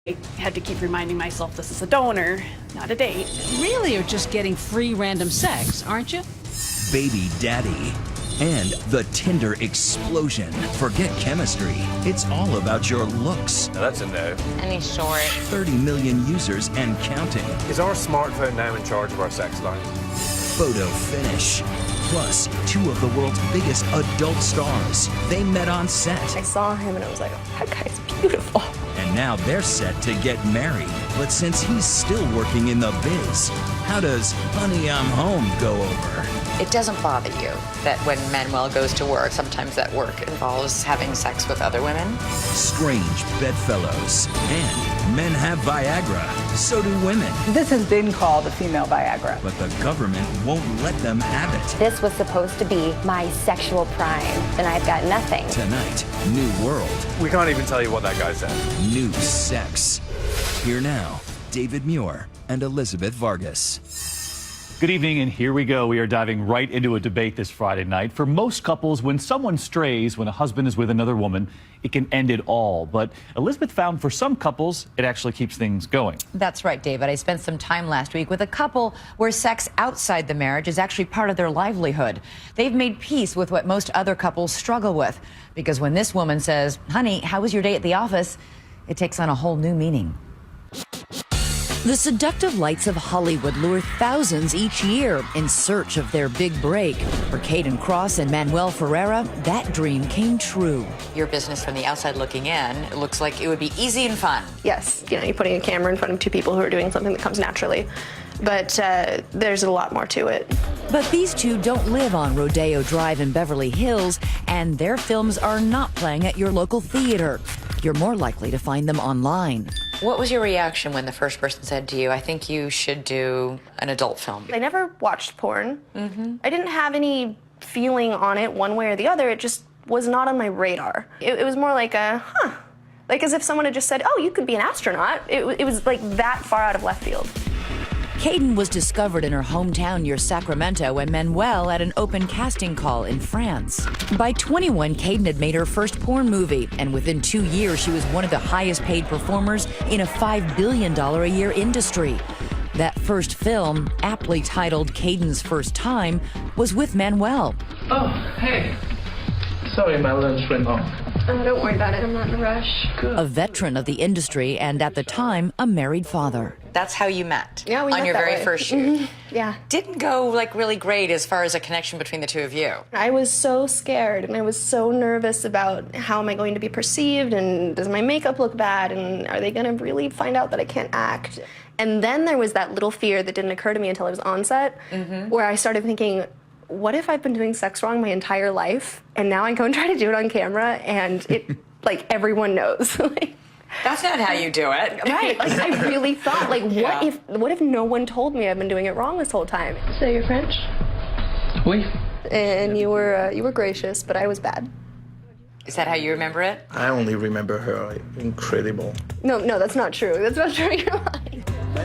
I had to keep reminding myself this is a donor, not a date. Really, you're just getting free random sex, aren't you? Baby daddy. And the Tinder explosion. Forget chemistry. It's all about your looks. Now that's a no. And he's short. 30 million users and counting. Is our smartphone now in charge of our sex life? Photo finish. Plus, two of the world's biggest adult stars. They met on set. I saw him and I was like, oh, that guy's beautiful. And now they're set to get married. But since he's still working in the biz, how does Honey, I'm Home go over? It doesn't bother you that when Manuel goes to work, sometimes that work involves having sex with other women? Strange bedfellows. And men have Viagra. So do women. This has been called a female Viagra. But the government won't let them have it. This was supposed to be my sexual prime, and I've got nothing. Tonight, New World. We can't even tell you what that guy said. New sex. Here now, David Muir and Elizabeth Vargas. Good evening, and here we go. We are diving right into a debate this Friday night. For most couples, when someone strays, when a husband is with another woman, it can end it all. But Elizabeth found for some couples, it actually keeps things going. That's right, David. I spent some time last week with a couple where sex outside the marriage is actually part of their livelihood. They've made peace with what most other couples struggle with. Because when this woman says, honey, how was your day at the office? It takes on a whole new meaning. The seductive lights of Hollywood lure thousands each year in search of their big break. For Caden Cross and Manuel Ferreira, that dream came true. Your business from the outside looking in, it looks like it would be easy and fun. Yes, you know, you're putting a camera in front of two people who are doing something that comes naturally. But there's a lot more to it. But these two don't live on Rodeo Drive in Beverly Hills, and their films are not playing at your local theater. You're more likely to find them online. What was your reaction when the first person said to you, I think you should do an adult film? I never watched porn. I didn't have any feeling on it one way or the other. It just was not on my radar. It was more like a, like as if someone had just said, oh, you could be an astronaut. It was like that far out of left field. Caden was discovered in her hometown near Sacramento and Manuel at an open casting call in France. By 21, Caden had made her first porn movie, and within 2 years, she was one of the highest paid performers in a $5 billion a year industry. That first film, aptly titled Caden's First Time, was with Manuel. Oh, hey. Sorry, my lunch went long. Oh, don't worry about it. I'm not in a rush. A veteran of the industry and, at the time, a married father. That's how you met? Yeah, we on met your that very way. first shoot? Yeah. Didn't go like really great as far as a connection between the two of you. I was so scared and I was so nervous about how am I going to be perceived and does my makeup look bad and are they going to really find out that I can't act? And then there was that little fear that didn't occur to me until I was on set where I started thinking, what if I've been doing sex wrong my entire life and now I go and try to do it on camera and it like everyone knows. That's not how you do it. Right, like I really thought, like what if no one told me I've been doing it wrong this whole time? So you're French? Oui. And you were gracious, but I was bad. Is that how you remember it? I only remember her incredible. No, that's not true. That's not true. You're lying.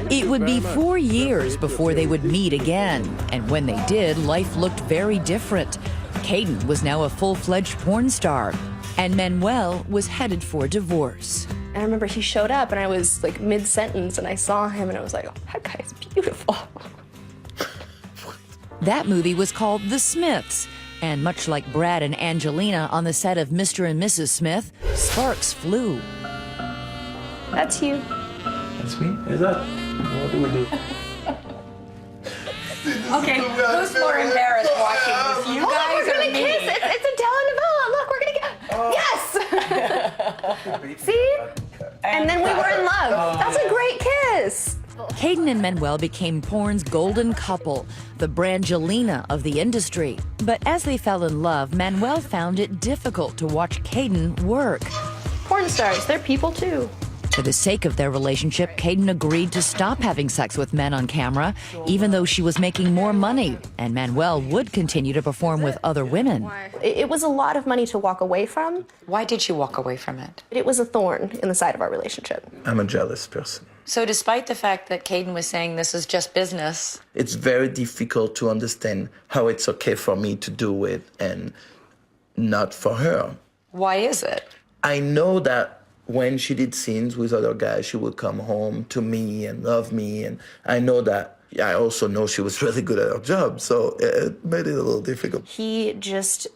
It would be 4 years before they would meet again, and when they did, life looked very different. Caden was now a full-fledged porn star, and Manuel was headed for divorce. And I remember he showed up and I was like mid-sentence and I saw him and I was like, oh, that guy's beautiful. That movie was called The Smiths, and much like Brad and Angelina on the set of Mr. and Mrs. Smith, sparks flew. That's you. That's me? Is that? What do we do? Okay, who's more embarrassed watching this? You guys we're or gonna me? kiss. It's a telenovela. Look, we're gonna get. Yes. See? And then we were in love. That's a great kiss. Caden and Manuel became porn's golden couple, the Brangelina of the industry. But as they fell in love, Manuel found it difficult to watch Caden work. Porn stars, they're people too. For the sake of their relationship, Caden agreed to stop having sex with men on camera, even though she was making more money, and Manuel would continue to perform with other women. It was a lot of money to walk away from. Why did you walk away from it? It was a thorn in the side of our relationship. I'm a jealous person. So despite the fact that Caden was saying this is just business... It's very difficult to understand how it's okay for me to do it and not for her. Why is it? I know that when she did scenes with other guys, she would come home to me and love me. And I know that, I also know she was really good at her job, so it made it a little difficult. He just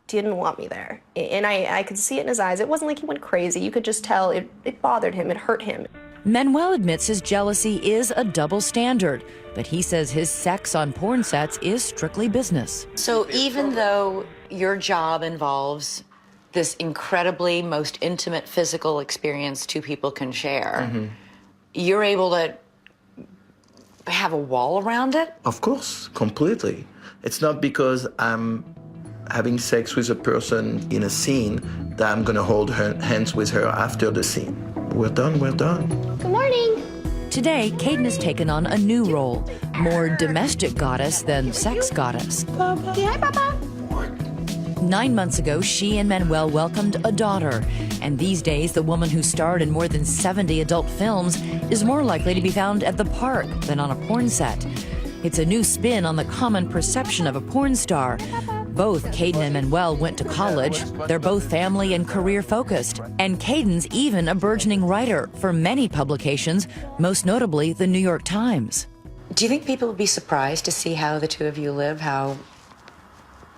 didn't want me there. And I could see it in his eyes. It wasn't like he went crazy. You could just tell it bothered him, it hurt him. Manuel admits his jealousy is a double standard, but he says his sex on porn sets is strictly business. So even though your job involves this incredibly most intimate physical experience two people can share, you're able to have a wall around it? Of course, completely. It's not because I'm having sex with a person in a scene that I'm gonna hold hands with her after the scene. We're done, we're done. Good morning. Today, Caden has taken on a new role, more domestic goddess than sex goddess. Hi, Papa. 9 months ago, she and Manuel welcomed a daughter. And these days, the woman who starred in more than 70 adult films is more likely to be found at the park than on a porn set. It's a new spin on the common perception of a porn star. Both Caden and Manuel went to college. They're both family and career focused. And Caden's even a burgeoning writer for many publications, most notably the New York Times. Do you think people would be surprised to see how the two of you live, how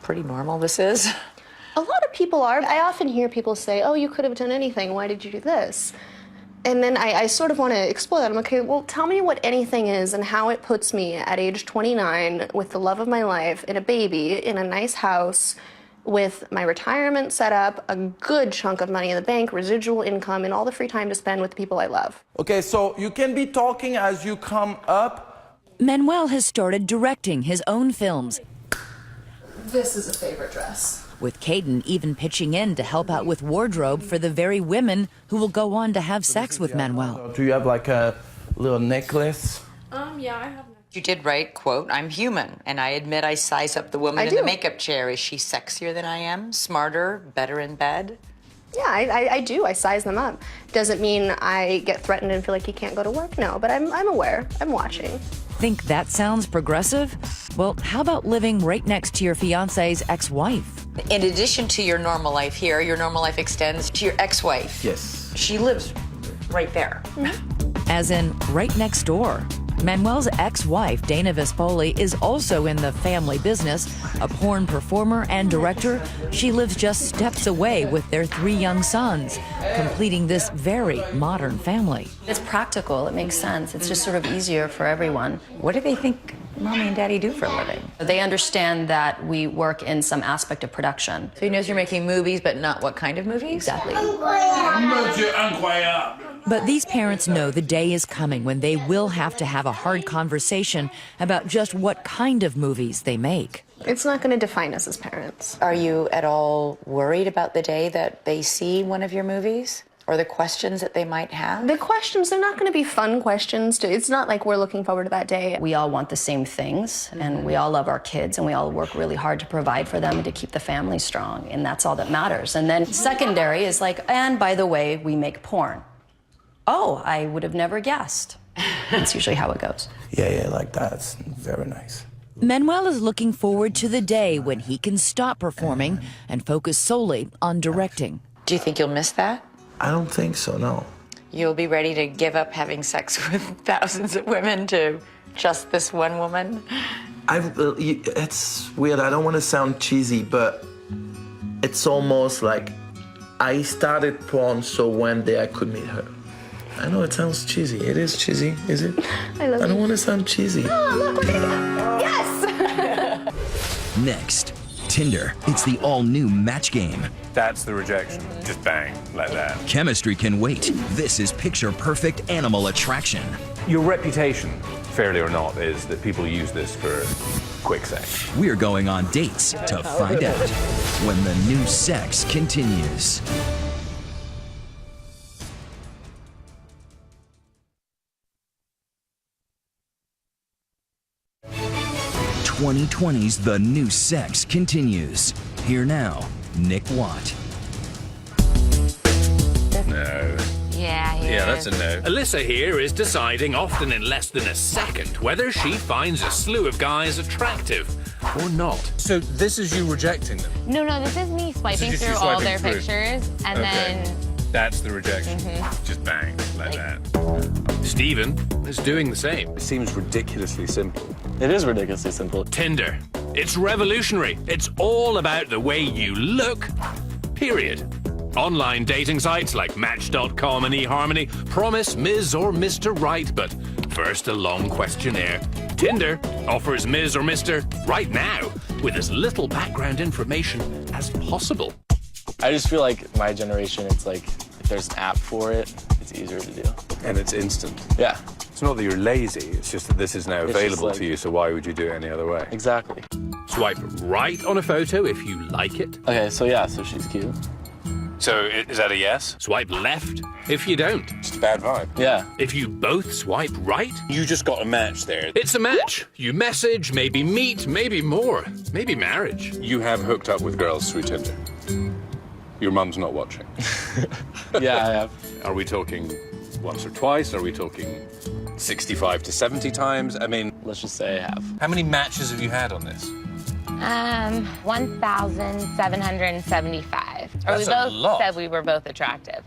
pretty normal this is? A lot of people are. I often hear people say, oh, you could have done anything. Why did you do this? And then I sort of want to explore that. I'm like, okay, well, tell me what anything is and how it puts me at age 29 with the love of my life and a baby in a nice house with my retirement set up, a good chunk of money in the bank, residual income, and all the free time to spend with the people I love. Okay, so you can be talking as you come up. Manuel has started directing his own films. This is a favorite dress. With Caden even pitching in to help out with wardrobe for the very women who will go on to have sex with Manuel. Do you have like a little necklace? Yeah, I have. You did write, quote, I'm human, and I admit I size up the woman in the makeup chair. Is she sexier than I am? Smarter? Better in bed? Yeah, I do. I size them up. Doesn't mean I get threatened and feel like you can't go to work. No, but I'm aware. I'm watching. Think that sounds progressive? Well, how about living right next to your fiance's ex-wife? In addition to your normal life here, your normal life extends to your ex-wife. Yes. She lives right there. As in, right next door. Manuel's ex-wife, Dana Vespoli, is also in the family business. A porn performer and director, she lives just steps away with their 3 young sons, completing this very modern family. It's practical, it makes sense. It's just sort of easier for everyone. What do they think Mommy and Daddy do for a living? They understand that we work in some aspect of production. So he knows you're making movies, but not what kind of movies? Exactly. But these parents know the day is coming when they will have to have a hard conversation about just what kind of movies they make. It's not going to define us as parents. Are you at all worried about the day that they see one of your movies? Or the questions that they might have? The questions, they're not going to be fun questions. It's not like we're looking forward to that day. We all want the same things, and we all love our kids, and we all work really hard to provide for them and to keep the family strong, and that's all that matters. And then secondary is like, and by the way, we make porn. Oh, I would have never guessed. That's usually how it goes. Yeah, like that. It's very nice. Manuel is looking forward to the day when he can stop performing and focus solely on directing. Do you think you'll miss that? I don't think so, no. You'll be ready to give up having sex with thousands of women to just this one woman? It's weird, I don't want to sound cheesy, but it's almost like I started porn so one day I could meet her. I know it sounds cheesy. It is cheesy, is it? I love you. I don't want to sound cheesy. Oh, look, we're gonna get... Yes! Next, Tinder. It's the all-new match game. That's the rejection. Just bang, like that. Chemistry can wait. This is picture-perfect animal attraction. Your reputation, fairly or not, is that people use this for quick sex. We're going on dates to find out when the new sex continues. 2020's The New Sex continues. Here now, Nick Watt. No. Yeah, that's a no. Alyssa here is deciding, often in less than a second, whether she finds a slew of guys attractive or not. So this is you rejecting them? No, this is me swiping through all their pictures and then That's the rejection. Just bang, like that. Stephen is doing the same. It seems ridiculously simple. It is ridiculously simple. Tinder. It's revolutionary. It's all about the way you look, period. Online dating sites like Match.com and eHarmony promise Ms. or Mr. Right, but first a long questionnaire. Tinder offers Ms. or Mr. Right now with as little background information as possible. I just feel like my generation, it's like if there's an app for it, it's easier to do. And it's instant. Yeah. It's not that you're lazy, it's just that this is now It's available just to you, so why would you do it any other way? Exactly. Swipe right on a photo if you like it. Okay, so yeah, so she's cute. So is that a yes? Swipe left if you don't. Just a bad vibe. Yeah. If you both swipe right, You just got a match there. it's a match. You message, maybe meet, maybe more, maybe marriage. You have hooked up with girls through Tinder. Your mum's not watching. Yeah, I have. Are we talking once or twice? Are we talking 65 to 70 times? I mean, Let's just say I have. how many matches have you had on this? 1,775. Or we That's a both lot. said we were both attractive.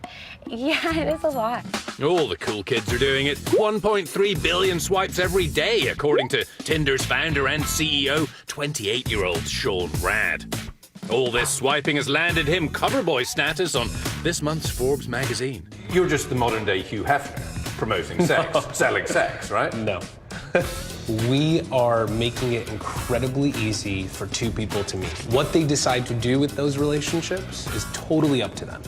Yeah, it is a lot. All the cool kids are doing it. 1.3 billion swipes every day, according to Tinder's founder and CEO, 28-year-old Sean Rad. All this swiping has landed him cover boy status on this month's Forbes magazine. You're just the modern day Hugh Hefner, promoting sex, selling sex, right? No. We are making it incredibly easy for two people to meet. What they decide to do with those relationships is totally up to them.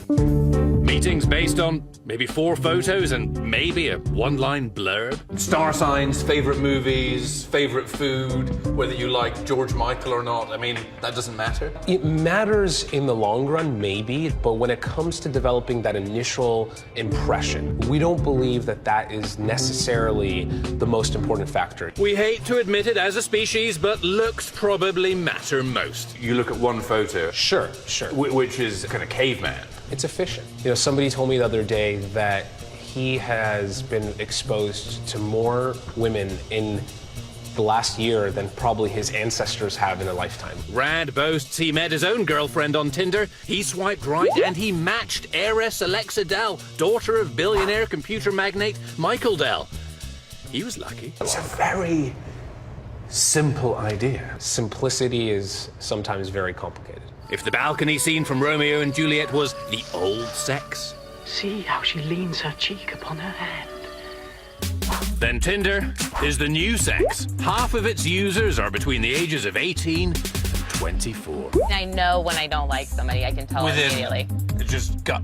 Meetings based on maybe 4 photos and maybe a one-line blurb. Star signs, favorite movies, favorite food, whether you like George Michael or not. I mean, that doesn't matter. It matters in the long run, maybe, but when it comes to developing that initial impression, we don't believe that that is necessarily the most important factor. We hate to admit it as a species, but looks probably matter most. You look at one photo, Sure. which is kind of caveman. It's efficient. You know, somebody told me the other day that he has been exposed to more women in the last year than probably his ancestors have in a lifetime. Rad boasts he met his own girlfriend on Tinder. He swiped right and he matched heiress Alexa Dell, daughter of billionaire computer magnate Michael Dell. He was lucky. It's a very simple idea. Simplicity is sometimes very complicated. If the balcony scene from Romeo and Juliet was the old sex, See how she leans her cheek upon her hand. then Tinder is the new sex. Half of its users are between the ages of 18 and 24. I know when I don't like somebody, I can tell immediately. Just gut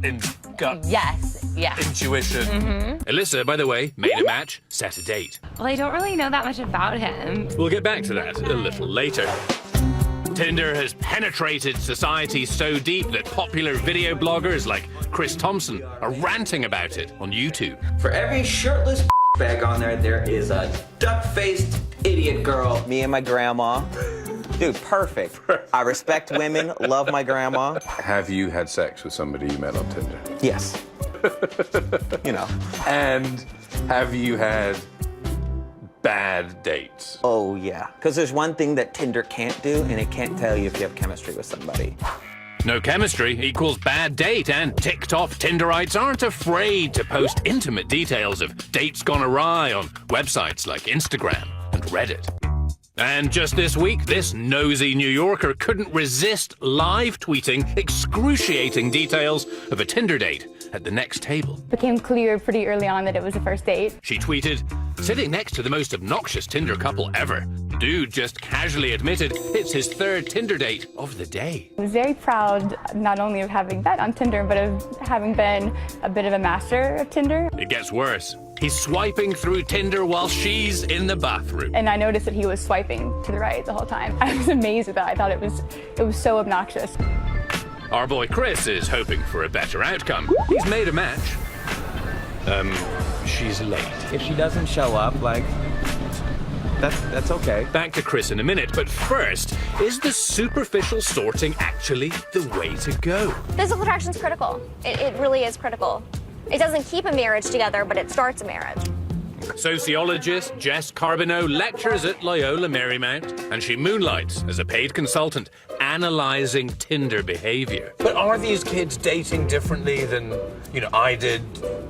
Yes, yeah. intuition. Alyssa, by the way, made a match, set a date. Well, I don't really know that much about him. We'll get back to that a little later. Tinder has penetrated society so deep that popular video bloggers like Chris Thompson are ranting about it on YouTube. For every shirtless bag on there, there is a duck-faced idiot girl. Me and my grandma. Dude, perfect. I respect women, love my grandma. Have you had sex with somebody you met on Tinder? Yes. You know. And have you had bad dates? Oh, yeah. Because there's one thing that Tinder can't do, and it can't tell you if you have chemistry with somebody. No chemistry equals bad date, and ticked-off Tinderites aren't afraid to post intimate details of dates gone awry on websites like Instagram and Reddit. And just this week, this nosy New Yorker couldn't resist live tweeting excruciating details of a Tinder date at the next table. Became clear pretty early on that it was a first date. She tweeted, "Sitting next to the most obnoxious Tinder couple ever. Dude just casually admitted it's his 3rd Tinder date of the day." I was very proud not only of having met on Tinder, but of having been a bit of a master of Tinder. It gets worse. He's swiping through Tinder while she's in the bathroom. And I noticed that he was swiping to the right the whole time. I was amazed at that. I thought it was so obnoxious. Our boy Chris is hoping for a better outcome. He's made a match. She's late. If she doesn't show up, like, that's okay. Back to Chris in a minute, but first, is the superficial sorting actually the way to go? Physical attraction is critical. It really is critical. It doesn't keep a marriage together, but it starts a marriage. Sociologist Jess Carbonneau lectures at Loyola Marymount, and she moonlights as a paid consultant analysing Tinder behaviour. But are these kids dating differently than, I did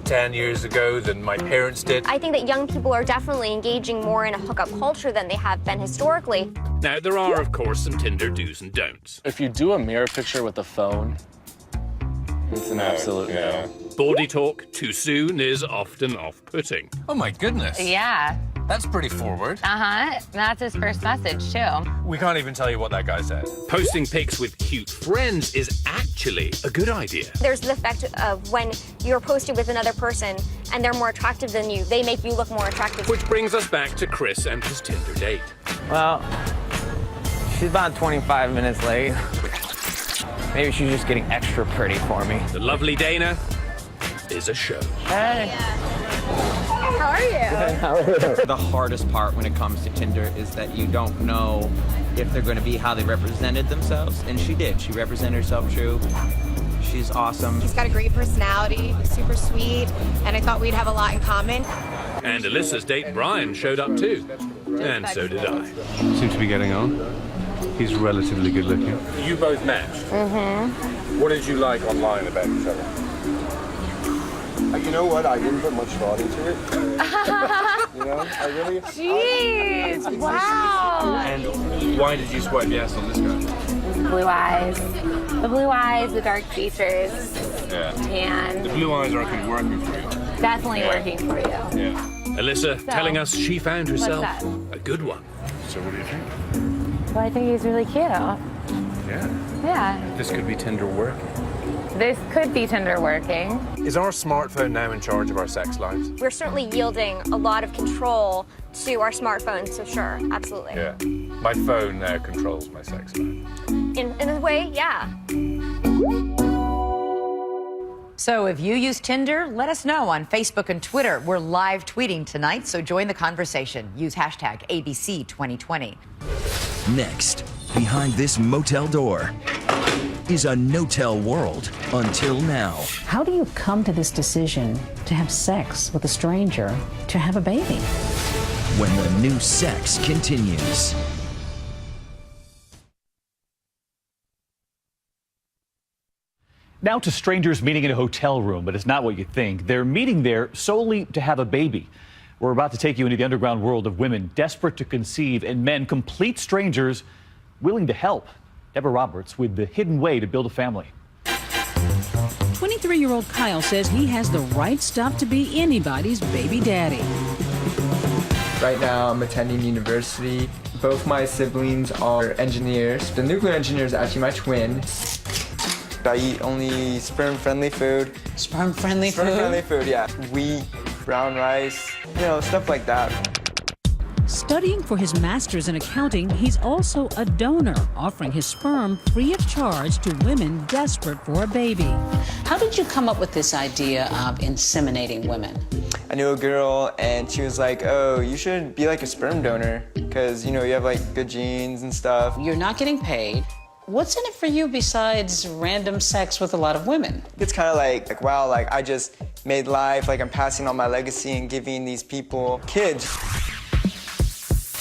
10 years ago, than my parents did? I think that young people are definitely engaging more in a hookup culture than they have been historically. Now, there are, of course, some Tinder do's and don'ts. If you do a mirror picture with a phone, it's an absolute no. Body talk too soon is often off-putting. Oh my goodness. Yeah. That's pretty forward. Uh-huh. That's his first message, too. We can't even tell you what that guy said. Posting pics with cute friends is actually a good idea. There's the effect of when you're posted with another person and they're more attractive than you, they make you look more attractive. Which brings us back to Chris and his Tinder date. Well, she's about 25 minutes late. Maybe she's just getting extra pretty for me. The lovely Dana is a show. Hey. How are you? The hardest part when it comes to Tinder is that you don't know if they're going to be how they represented themselves. And she did. She represented herself true. She's awesome. He's got a great personality, super sweet, and I thought we'd have a lot in common. And Alyssa's date, Brian, showed up too. And so did I. Seem to be getting on. He's relatively good looking. You both matched? Mm-hmm. What did you like online about each other? You know what? I didn't put much thought into it. I really... Jeez, wow. And why did you swipe yes on this guy? Blue eyes. The blue eyes, the dark features. Yeah. Tan. The blue eyes are working for you. Definitely working for you. Yeah. Alyssa telling us she found herself a good one. So what do you think? Well, I think he's really cute. Yeah. Yeah. This could be Tinder working. This could be Tinder working. Is our smartphone now in charge of our sex lives? We're certainly yielding a lot of control to our smartphones, so sure, absolutely. Yeah. My phone now controls my sex life. In a way, yeah. So if you use Tinder, let us know on Facebook and Twitter. We're live tweeting tonight, so join the conversation. Use hashtag ABC2020. Next, behind this motel door is a no-tell world until now. How do you come to this decision to have sex with a stranger, to have a baby? When the new sex continues. Now to strangers meeting in a hotel room, but it's not what you think. They're meeting there solely to have a baby. We're about to take you into the underground world of women desperate to conceive and men, complete strangers, willing to help. Deborah Roberts with the hidden way to build a family. 23-year-old Kyle says he has the right stuff to be anybody's baby daddy. Right now I'm attending university. Both my siblings are engineers. The nuclear engineer is actually my twin. I eat only sperm-friendly food. Sperm-friendly food? Sperm-friendly food, yeah. Wheat, brown rice, stuff like that. Studying for his master's in accounting, he's also a donor, offering his sperm free of charge to women desperate for a baby. How did you come up with this idea of inseminating women? I knew a girl and she was like, oh, you should be like a sperm donor because, you have like good genes and stuff. You're not getting paid. What's in it for you besides random sex with a lot of women? It's kind of like, wow, like I just made life, like I'm passing on my legacy and giving these people kids.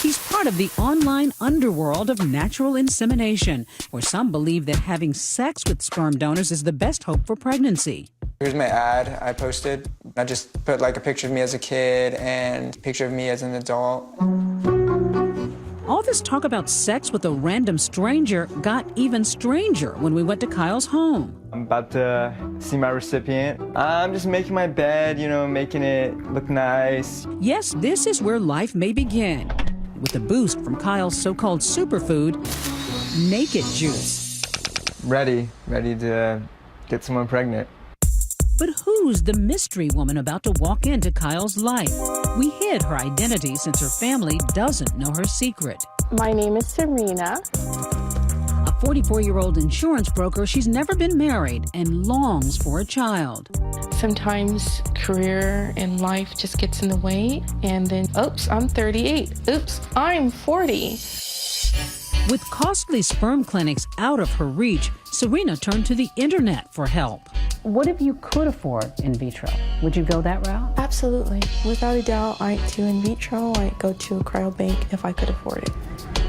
He's part of the online underworld of natural insemination, where some believe that having sex with sperm donors is the best hope for pregnancy. Here's my ad I posted. I just put like a picture of me as a kid and a picture of me as an adult. All this talk about sex with a random stranger got even stranger when we went to Kyle's home. I'm about to see my recipient. I'm just making my bed, making it look nice. Yes, this is where life may begin, with a boost from Kyle's so-called superfood, naked juice. Ready to get someone pregnant. But who's the mystery woman about to walk into Kyle's life? We hid her identity since her family doesn't know her secret. My name is Serena. A 44-year-old insurance broker, she's never been married and longs for a child. Sometimes career and life just gets in the way, and then, oops, I'm 38. Oops, I'm 40. With costly sperm clinics out of her reach, Serena turned to the internet for help. What if you could afford in vitro? Would you go that route? Absolutely. Without a doubt, I'd do in vitro. I'd go to a cryobank if I could afford it.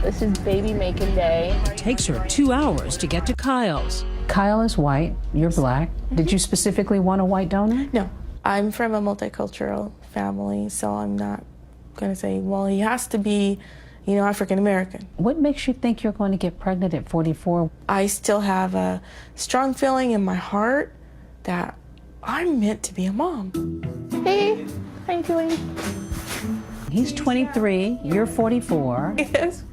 This is baby making day. It takes her 2 hours to get to Kyle's. Kyle is white, you're black. Did you specifically want a white donor? No. I'm from a multicultural family, so I'm not going to say, well, he has to be, African American. What makes you think you're going to get pregnant at 44? I still have a strong feeling in my heart that I'm meant to be a mom. Hey, how you doing? He's 23, you're 44. Yes.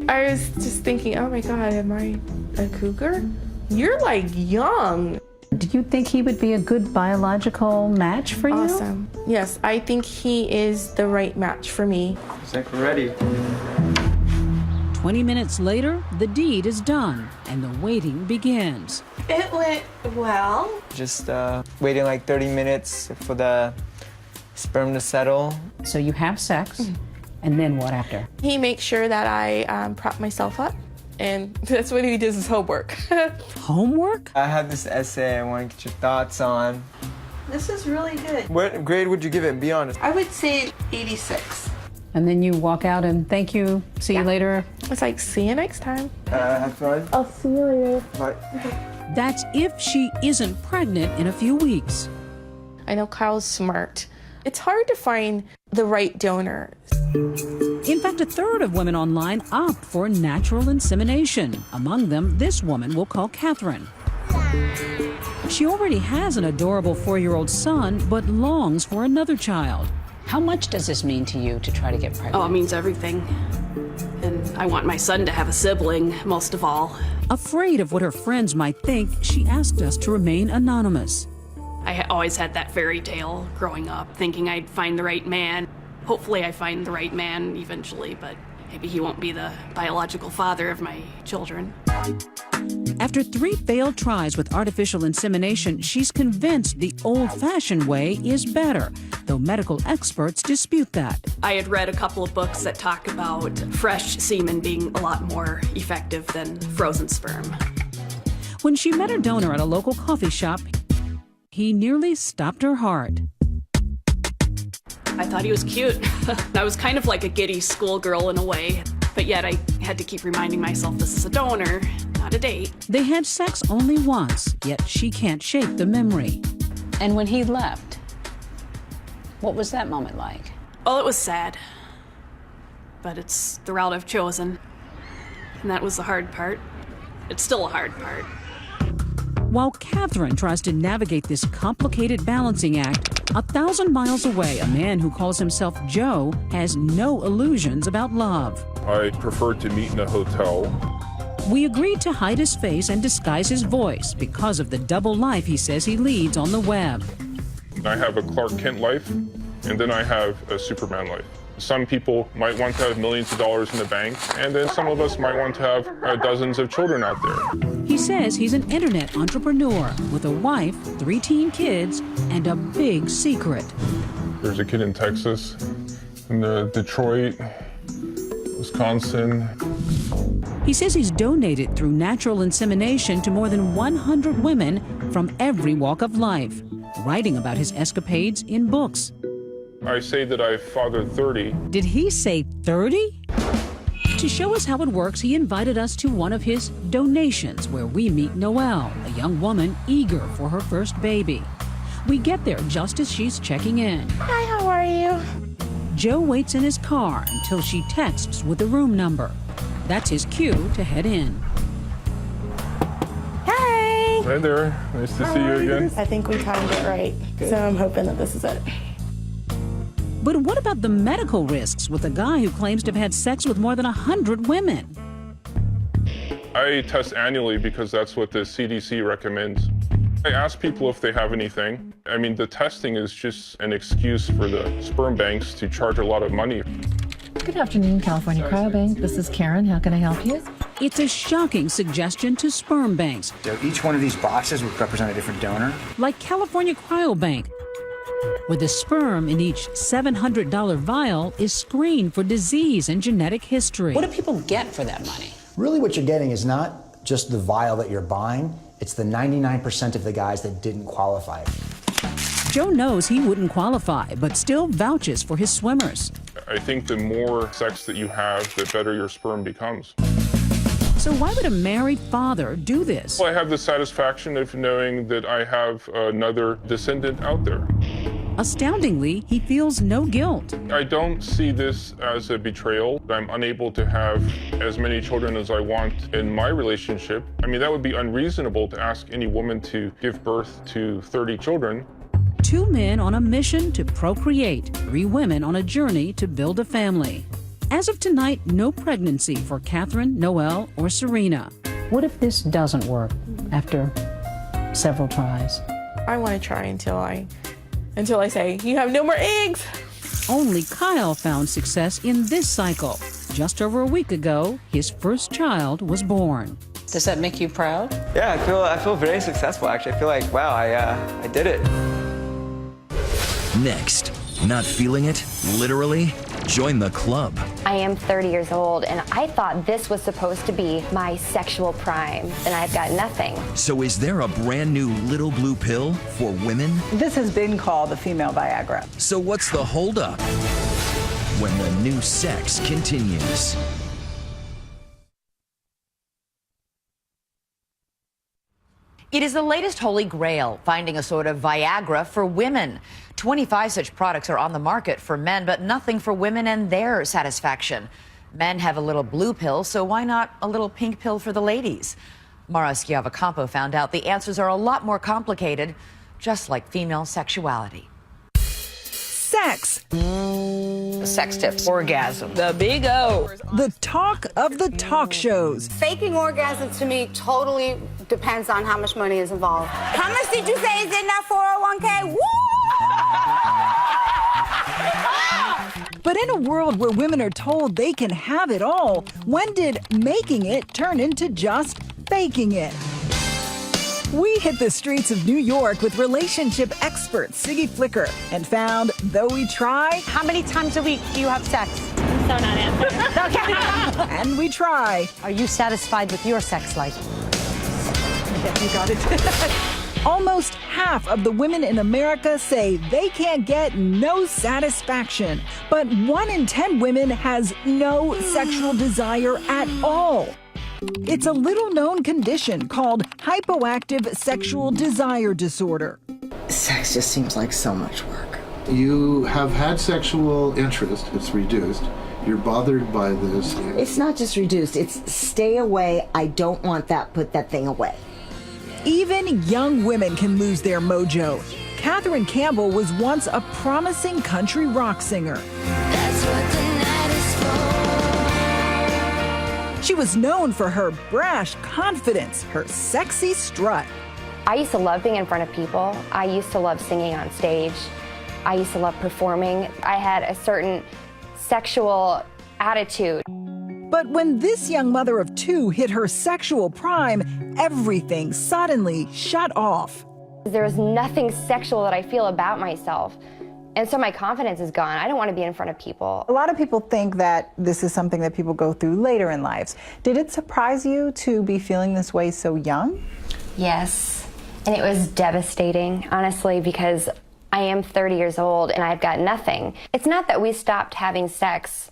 I was just thinking, oh my God, am I a cougar? You're like young. Do you think he would be a good biological match for you? Awesome. Yes, I think he is the right match for me. Looks like we're ready. 20 minutes later, the deed is done and the waiting begins. It went well. Just waiting like 30 minutes for the sperm to settle. So you have sex, and then what after? He makes sure that I prop myself up, and that's what he does his homework. Homework? I have this essay I want to get your thoughts on. This is really good. What grade would you give it? Be honest. I would say 86. And then you walk out and thank you, see you later. It's like, see you next time. Have fun. I'll see you later. Bye. That's if she isn't pregnant in a few weeks. I know Kyle's smart. It's hard to find the right donor. In fact, a third of women online opt for natural insemination. Among them, this woman we'll call Catherine. She already has an adorable 4-year-old son, but longs for another child. How much does this mean to you to try to get pregnant? Oh, it means everything. And I want my son to have a sibling, most of all. Afraid of what her friends might think, she asked us to remain anonymous. I always had that fairy tale growing up, thinking I'd find the right man. Hopefully I find the right man eventually, but maybe he won't be the biological father of my children. After 3 failed tries with artificial insemination, she's convinced the old-fashioned way is better, though medical experts dispute that. I had read a couple of books that talk about fresh semen being a lot more effective than frozen sperm. When she met her donor at a local coffee shop, he nearly stopped her heart. I thought he was cute. I was kind of like a giddy schoolgirl in a way, but yet I had to keep reminding myself this is a donor, not a date. They had sex only once, yet she can't shake the memory. And when he left, what was that moment like? Well, it was sad, but it's the route I've chosen, and that was the hard part. It's still a hard part. While Catherine tries to navigate this complicated balancing act, 1,000 miles away, a man who calls himself Joe has no illusions about love. I prefer to meet in a hotel. We agreed to hide his face and disguise his voice because of the double life he says he leads on the web. I have a Clark Kent life, and then I have a Superman life. Some people might want to have millions of dollars in the bank, and then some of us might want to have dozens of children out there. He says he's an internet entrepreneur with a wife, 3 teen kids, and a big secret. There's a kid in Texas, in Detroit, Wisconsin. He says he's donated through natural insemination to more than 100 women from every walk of life, writing about his escapades in books. I say that I've fathered 30. Did he say 30? To show us how it works, he invited us to one of his donations where we meet Noelle, a young woman eager for her first baby. We get there just as she's checking in. Hi, how are you? Joe waits in his car until she texts with the room number. That's his cue to head in. Hi! Hi there. Nice to see you again. I think we timed it right, so I'm hoping that this is it. But what about the medical risks with a guy who claims to have had sex with more than 100 women? I test annually because that's what the CDC recommends. I ask people if they have anything. I mean, the testing is just an excuse for the sperm banks to charge a lot of money. Good afternoon, California Cryobank. This is Karen. How can I help you? It's a shocking suggestion to sperm banks. So each one of these boxes would represent a different donor. Like California Cryobank, where the sperm in each $700 vial is screened for disease and genetic history. What do people get for that money? Really what you're getting is not just the vial that you're buying, it's the 99% of the guys that didn't qualify. Joe knows he wouldn't qualify, but still vouches for his swimmers. I think the more sex that you have, the better your sperm becomes. So why would a married father do this? Well, I have the satisfaction of knowing that I have another descendant out there. Astoundingly, he feels no guilt. I don't see this as a betrayal. I'm unable to have as many children as I want in my relationship. I mean, that would be unreasonable to ask any woman to give birth to 30 children. 2 men on a mission to procreate, 3 women on a journey to build a family. As of tonight, no pregnancy for Catherine, Noelle, or Serena. What if this doesn't work after several tries? I want to try until I say, you have no more eggs. Only Kyle found success in this cycle. Just over a week ago, his first child was born. Does that make you proud? Yeah, I feel very successful, actually. I feel like, wow, I did it. Next, not feeling it? Literally? Join the club. I am 30 years old, and I thought this was supposed to be my sexual prime, and I've got nothing. So is there a brand new little blue pill for women? This has been called the female Viagra. So what's the holdup? When the new sex continues. It is the latest holy grail, finding a sort of Viagra for women. 25 such products are on the market for men, but nothing for women and their satisfaction. Men have a little blue pill, so why not a little pink pill for the ladies? Mara Schiavocampo found out the answers are a lot more complicated, just like female sexuality. Sex. Sex tips. Orgasm. The big O. The talk of the talk shows. Faking orgasms to me totally depends on how much money is involved. How much did you say is in that 401k? Woo! But in a world where women are told they can have it all, when did making it turn into just faking it? We hit the streets of New York with relationship expert Siggy Flicker and found, though we try... How many times a week do you have sex? So not answering. Okay. And we try. Are you satisfied with your sex life? Yeah, you got it. Almost half of the women in America say they can't get no satisfaction. But 1 in 10 women has no sexual desire at all. It's a little-known condition called hypoactive sexual desire disorder. Sex just seems like so much work. You have had sexual interest, it's reduced. You're bothered by this. It's not just reduced, it's stay away, I don't want that, put that thing away. Even young women can lose their mojo. Catherine Campbell was once a promising country rock singer. That's what the night is for. She was known for her brash confidence, her sexy strut. I used to love being in front of people. I used to love singing on stage. I used to love performing. I had a certain sexual attitude. But when this young mother of 2 hit her sexual prime, everything suddenly shut off. There was nothing sexual that I feel about myself. And so my confidence is gone. I don't want to be in front of people. A lot of people think that this is something that people go through later in lives. Did it surprise you to be feeling this way so young? Yes, and it was devastating, honestly, because I am 30 years old and I've got nothing. It's not that we stopped having sex.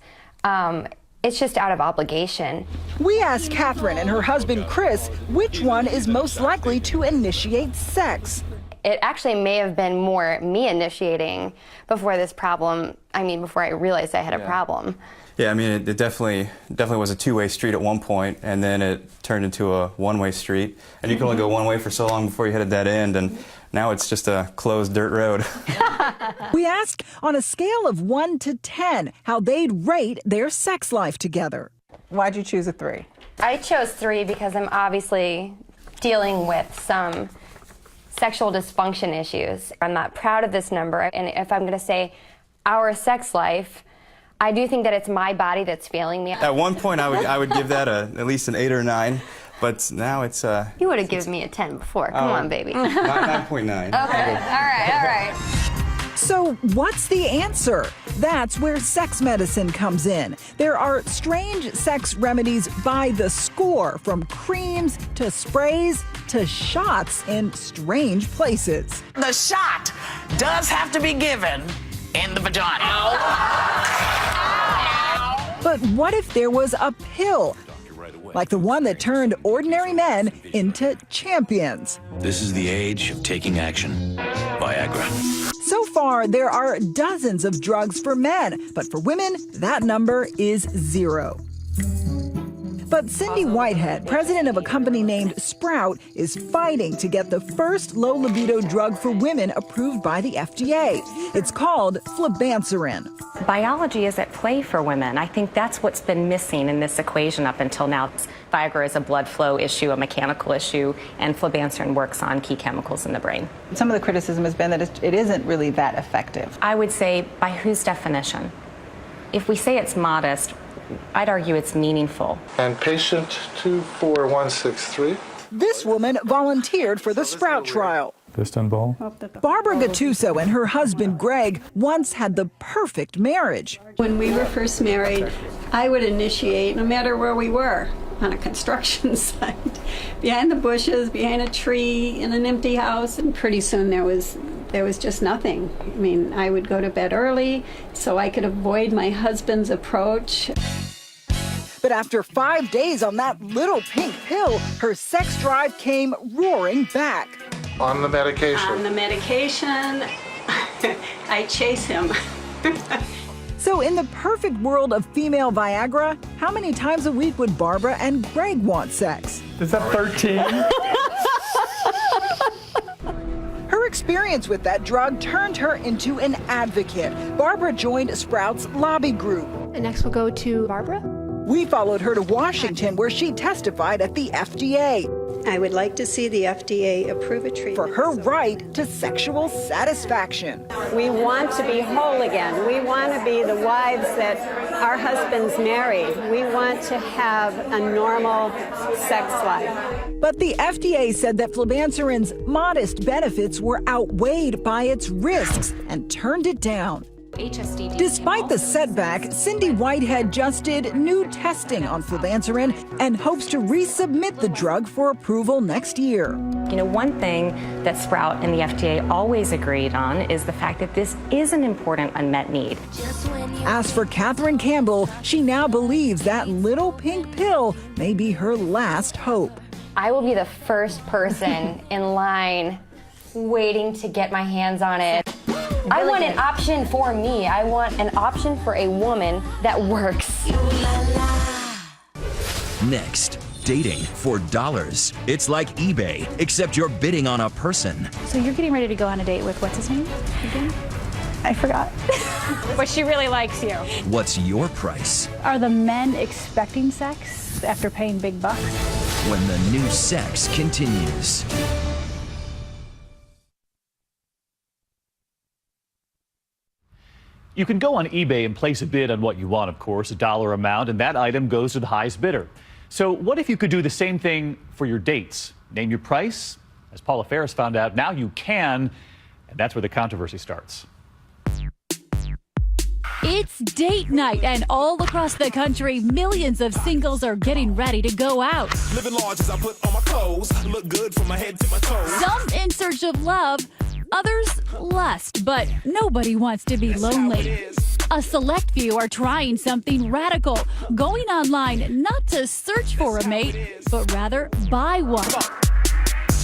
It's just out of obligation. We asked Catherine and her husband Chris which one is most likely to initiate sex. It actually may have been more me initiating before this problem, before I realized I had a problem. Yeah, I mean, it definitely was a two-way street at one point, and then it turned into a one-way street. And you can only go one way for so long before you hit a dead end, and now it's just a closed dirt road. We asked on a scale of 1 to 10 how they'd rate their sex life together. Why'd you choose a 3? I chose 3 because I'm obviously dealing with some sexual dysfunction issues. I'm not proud of this number, and if I'm going to say our sex life, I do think that it's my body that's failing me. At one point, I would give that at least an 8 or 9, but now it's You would have given me a 10 before. Come on, baby. 9.9. Okay, all right. So what's the answer? That's where sex medicine comes in. There are strange sex remedies by the score, from creams to sprays to shots in strange places. The shot does have to be given in the vagina. But what if there was a pill, like the one that turned ordinary men into champions? This is the age of taking action. Viagra. So far, there are dozens of drugs for men, but for women, that number is 0. But Cindy Whitehead, president of a company named Sprout, is fighting to get the first low-libido drug for women approved by the FDA. It's called flibanserin. Biology is at play for women. I think that's what's been missing in this equation up until now. Viagra is a blood flow issue, a mechanical issue, and flibanserin works on key chemicals in the brain. Some of the criticism has been that it isn't really that effective. I would say, by whose definition? If we say it's modest, I'd argue it's meaningful. And patient 24163. This woman volunteered for the Sprout trial. Istanbul. Barbara Gattuso and her husband Greg once had the perfect marriage. When we were first married, I would initiate no matter where we were, on a construction site, behind the bushes, behind a tree, in an empty house, and pretty soon there was just nothing. I mean, I would go to bed early so I could avoid my husband's approach. But after 5 days on that little pink pill, her sex drive came roaring back. On the medication. On the medication, I chase him. So in the perfect world of female Viagra, how many times a week would Barbara and Greg want sex? Is that 13? Her experience with that drug turned her into an advocate. Barbara joined Sprout's lobby group. And next we'll go to Barbara. We followed her to Washington, where she testified at the FDA. I would like to see the FDA approve a treatment for her right to sexual satisfaction. We want to be whole again. We want to be the wives that our husbands married. We want to have a normal sex life. But the FDA said that flibanserin's modest benefits were outweighed by its risks and turned it down. Despite the setback, Cindy Whitehead just did new testing on flibanserin and hopes to resubmit the drug for approval next year. You know, one thing that Sprout and the FDA always agreed on is the fact that this is an important unmet need. As for Catherine Campbell, she now believes that little pink pill may be her last hope. I will be the first person in line waiting to get my hands on it. I want an option for me. I want an option for a woman that works. Next, dating for dollars. It's like eBay, except you're bidding on a person. So you're getting ready to go on a date with what's his name again? I forgot. But she really likes you. What's your price? Are the men expecting sex after paying big bucks? When the new sex continues. You can go on eBay and place a bid on what you want, of course, a dollar amount, and that item goes to the highest bidder. So what if you could do the same thing for your dates? Name your price? As Paula Ferris found out, now you can, and that's where the controversy starts. It's date night, and all across the country, millions of singles are getting ready to go out. Living large as I put on my clothes, look good from my head to my toes. Some in search of love, others lust, but nobody wants to be lonely. A select few are trying something radical, going online not to search for a mate, but rather buy one.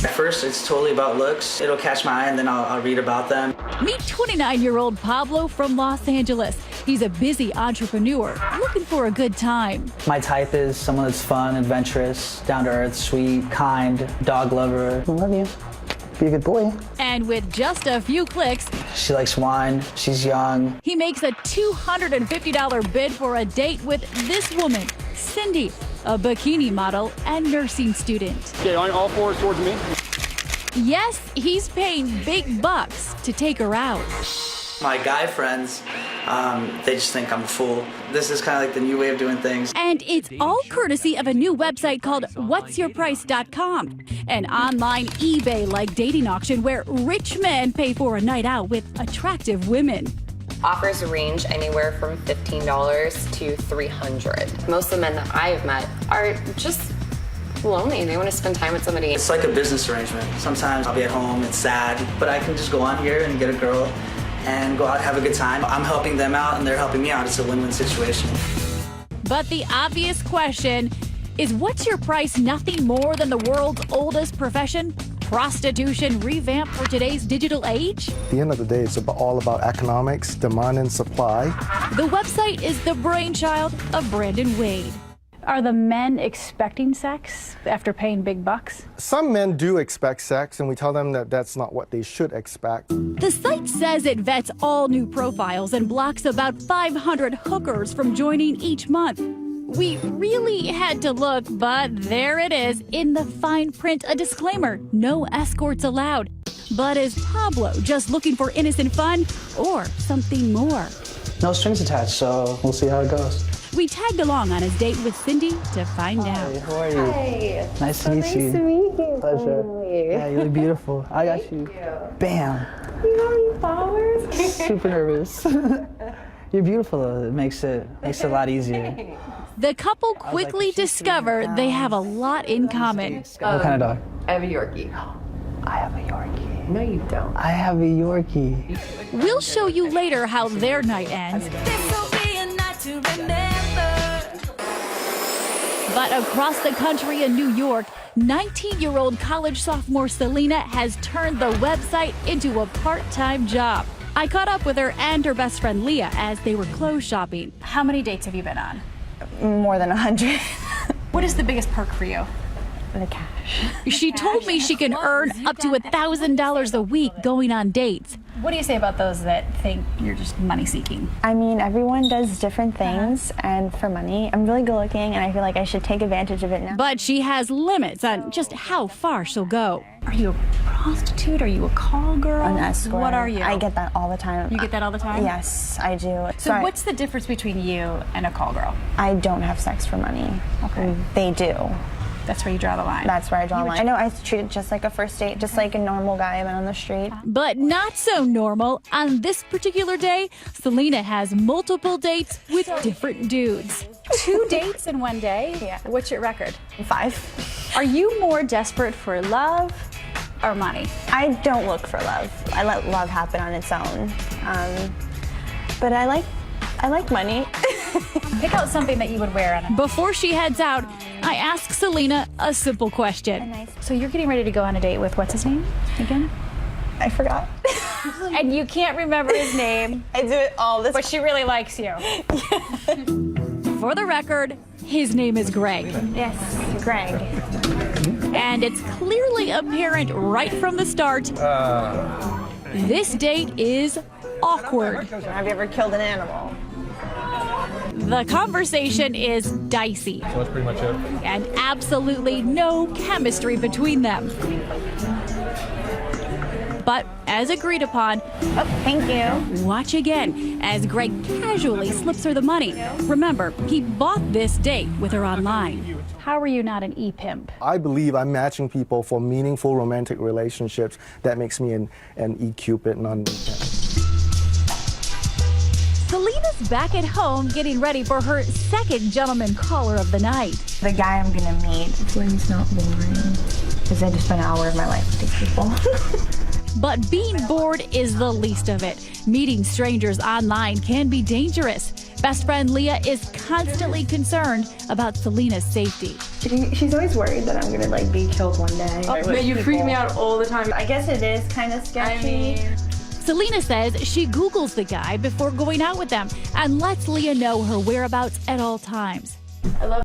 At first, it's totally about looks. It'll catch my eye, and then I'll read about them. Meet 29-year-old Pablo from Los Angeles. He's a busy entrepreneur looking for a good time. My type is someone that's fun, adventurous, down-to-earth, sweet, kind, dog lover. I love you. Be a good boy. And with just a few clicks, she likes wine, she's young. He makes a $250 bid for a date with this woman, Cindy, a bikini model and nursing student. Okay, on all fours towards me. Yes, he's paying big bucks to take her out. My guy friends They just think I'm a fool. This is kind of like the new way of doing things. And it's all courtesy of a new website called whatsyourprice.com, an online eBay-like dating auction where rich men pay for a night out with attractive women. Offers range anywhere from $15 to $300. Most of the men that I've met are just lonely. They want to spend time with somebody. It's like a business arrangement. Sometimes I'll be at home, it's sad, but I can just go on here and get a girl and go out and have a good time. I'm helping them out and they're helping me out. It's a win-win situation. But the obvious question is, what's your price nothing more than the world's oldest profession? Prostitution revamped for today's digital age? At the end of the day, it's all about economics, demand and supply. The website is the brainchild of Brandon Wade. Are the men expecting sex after paying big bucks? Some men do expect sex, and we tell them that that's not what they should expect. The site says it vets all new profiles and blocks about 500 hookers from joining each month. We really had to look, but there it is in the fine print, a disclaimer: no escorts allowed. But is Pablo just looking for innocent fun or something more? No strings attached, so we'll see how it goes. We tagged along on his date with Cindy to find out. How are you? Hi. Nice to meet you. Nice to meet you. Pleasure. Finally. Yeah, you look beautiful. I got you. Bam. You got me flowers? Super nervous. You're beautiful though. It makes it a lot easier. The couple quickly discovered they have a lot in common. What kind of dog? I have a Yorkie. I have a Yorkie. No, you don't. I have a Yorkie. We'll show you later how their night ends. But across the country in New York, 19-year-old college sophomore Selena has turned the website into a part-time job. I caught up with her and her best friend Leah as they were clothes shopping. How many dates have you been on? More than 100. What is the biggest perk for you? The cash. She told me she can earn up to $1,000 a week going on dates. What do you say about those that think you're just money seeking? I mean, everyone does different things, and for money, I'm really good looking, and I feel like I should take advantage of it now. But she has limits on just how far she'll go. Are you a prostitute? Are you a call girl? An escort. What are you? I get that all the time. You get that all the time? Yes, I do. So what's the difference between you and a call girl? I don't have sex for money. Okay. They do. That's where you draw the line. That's where I draw the line. I know I treat it just like a first date, just like a normal guy I met on the street. But not so normal. On this particular day, Selena has multiple dates with different dudes. 2 dates in one day? Yeah. What's your record? 5. Are you more desperate for love or money? I don't look for love. I let love happen on its own. But I like money. Pick out something that you would wear on it. Before she heads out, I ask Selena a simple question. So you're getting ready to go on a date with, what's his name again? I forgot. And you can't remember his name. I do it all this But she really likes you. For the record, his name is Greg. Yes, Greg. And it's clearly apparent right from the start, this date is awkward. Have you ever killed an animal? The conversation is dicey. So that's pretty much it. And absolutely no chemistry between them. But as agreed upon, thank you. Watch again as Greg casually slips her the money. Remember, he bought this date with her online. How are you not an e-pimp? I believe I'm matching people for meaningful romantic relationships. That makes me an e-cupid, not an e-pimp. Selena's back at home getting ready for her second gentleman caller of the night. The guy I'm gonna meet, hopefully he's not boring, because I just spent an hour of my life with these people. But being bored is the least of it. Meeting strangers online can be dangerous. Best friend Leah is constantly concerned about Selena's safety. She's always worried that I'm gonna be killed one day. But you freak me out all the time. I guess it is kind of sketchy. Selena says she Googles the guy before going out with them and lets Leah know her whereabouts at all times. I love